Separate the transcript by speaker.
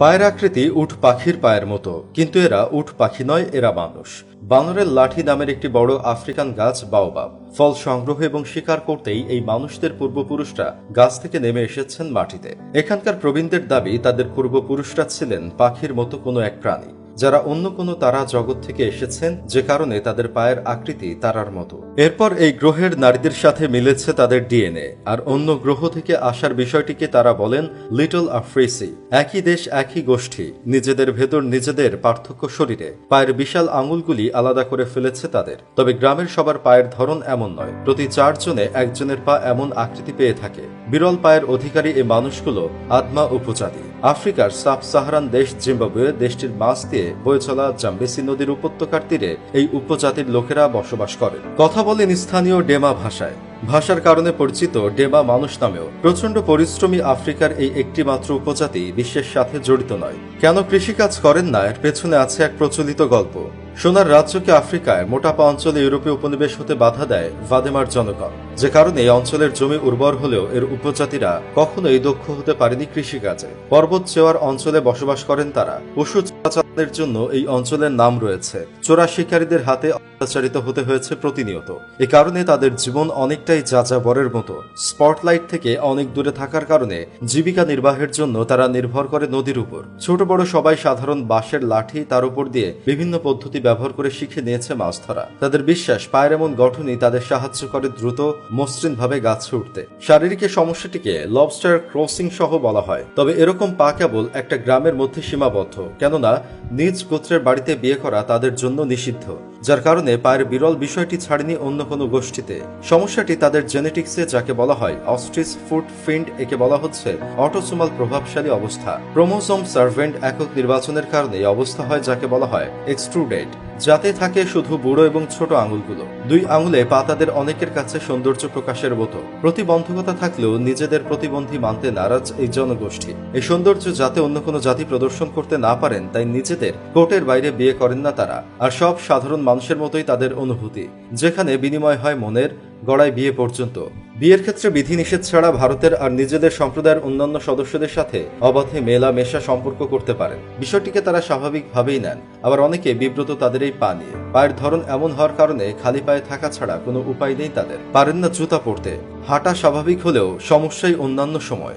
Speaker 1: পায়ের আকৃতি উট পাখির পায়ের মতো, কিন্তু এরা উট পাখি নয়, এরা মানুষ। বানরের লাঠি নামের একটি বড় আফ্রিকান গাছ বাওবাব। ফল সংগ্রহ এবং শিকার করতেই এই মানুষদের পূর্বপুরুষরা গাছ থেকে নেমে এসেছেন মাটিতে। এখানকার প্রবীণদের দাবি তাদের পূর্বপুরুষরা ছিলেন পাখির মতো কোনো এক প্রাণী, যারা অন্য কোনো তারা জগৎ থেকে এসেছেন, যে কারণে তাদের পায়ের আকৃতি তারার মতো। এরপর এই গ্রহের নারীদের সাথে মিলেছে তাদের ডিএনএ, আর অন্য গ্রহ থেকে আসার বিষয়টিকে তারা বলেন লিটল আফ্রিসি। একই দেশ, একই গোষ্ঠী, নিজেদের ভেতর নিজেদের পার্থক্য শরীরে। পায়ের বিশাল আঙুলগুলি আলাদা করে ফেলেছে তাদের। তবে গ্রামের সবার পায়ের ধরন এমন নয়। প্রতি 4 জনে একজনের পা এমন আকৃতি পেয়ে থাকে। বিরল পায়ের অধিকারী এই মানুষগুলো আদমা উপজাতি। আফ্রিকার সাব সাহারান দেশ জিম্বাবুয়ে, দেশটির মাছ দিয়ে বয়ে চলা জাম্বেসি নদীর উপত্যকার তীরে এই উপজাতির লোকেরা বসবাস করে। কথা বলেন স্থানীয় ডেমা ভাষায়। ভাষার কারণে পরিচিত ডেমা মানুষ নামেও। প্রচন্ড পরিশ্রমী আফ্রিকার এই একটি মাত্র উপজাতি বিশ্বের সাথে জড়িত নয়। কেন কৃষিকাজ করেন না, এর পেছনে আছে এক প্রচলিত গল্প। সোনার রাজ্যকে আফ্রিকায় মোটাপা অঞ্চলে ইউরোপীয় উপনিবেশ হতে বাধা দেয় ভাদেমার জনগণ, যে কারণে এই অঞ্চলের জমি উর্বর হলেও এর উপজাতিরা কখনোই দক্ষ হতে পারেনি কৃষিকাজে। পর্বত চেওয়ার অঞ্চলে বসবাস করেন তারা। পশু চোরাচালানের জন্য এই অঞ্চলের নাম রয়েছে। চোরা শিকারীদের হাতে অত্যাচারিত হতে হয়েছে প্রতিনিয়ত। এ কারণে তাদের জীবন অনেকটাই যাযাবরের মতো। স্পটলাইট থেকে অনেক দূরে থাকার কারণে জীবিকা নির্বাহের জন্য তারা নির্ভর করে নদীর উপর। ছোট বড় সবাই সাধারণ বাঁশের লাঠি, তার উপর দিয়ে বিভিন্ন পদ্ধতি ব্যবহার করে শিখে নিয়েছে মাছ ধরা। তাদের বিশ্বাস পায়ের এমন গঠনই তাদের সাহায্য করে দ্রুত মসৃণভাবে গাছে উঠতে। শারীরিক সমস্যাটিকে লবস্টার ক্রসিং সহ বলা হয়। তবে এরকম পা কেবল একটা গ্রামের মধ্যে সীমাবদ্ধ, কেননা নিজ গোত্রের বাড়িতে বিয়ে করা তাদের জন্য নিষিদ্ধ, যার কারণে পায়ের বিরল বিষয়টি ছাড়েনি অন্য কোনো গোষ্ঠীতে। সমস্যাটি তাদের জেনেটিক্সে, যাকে বলা হয় অস্ট্রিচ ফুট ফিন্ড। একে বলা হচ্ছে অটোসোমাল প্রভাবশালী অবস্থা। ক্রোমোসোম সার্ভেন্ট একক নির্বাচনের কারণে এই অবস্থা হয়, যাকে বলা হয় এক্সট্রুডেড, যাতে থাকে শুধু বুড়ো এবং ছোট আঙুলগুলো। 2 আঙুলে পা তাদের অনেকের কাছে সৌন্দর্য প্রকাশের মতো। প্রতিবন্ধকতা থাকলেও নিজেদের প্রতিবন্ধী মানতে নারাজ এই জনগোষ্ঠী। এই সৌন্দর্য যাতে অন্য কোনো জাতি প্রদর্শন করতে না পারেন, তাই নিজেদের কোর্টের বাইরে বিয়ে করেন না তারা। আর সব সাধারণ মানুষের মতোই তাদের অনুভূতি, যেখানে বিনিময় হয় মনের, গড়ায় বিয়ে পর্যন্ত। বিয়ের ক্ষেত্রে বিধিনিষেধ ছাড়া ভারতের আর নিজেদের সম্প্রদায়ের অন্যান্য সদস্যদের সাথে অবাধে মেলা মেশা সম্পর্ক করতে পারেন। বিষয়টিকে তারা স্বাভাবিকভাবেই নেন। আবার অনেকে বিব্রত তাদের এই পা নিয়ে। পায়ের ধরন এমন হওয়ার কারণে খালি পায়ে থাকা ছাড়া কোনো উপায় নেই তাদের। পারেন না জুতা পরতে। হাঁটা স্বাভাবিক হলেও সমস্যাই অন্যান্য সময়।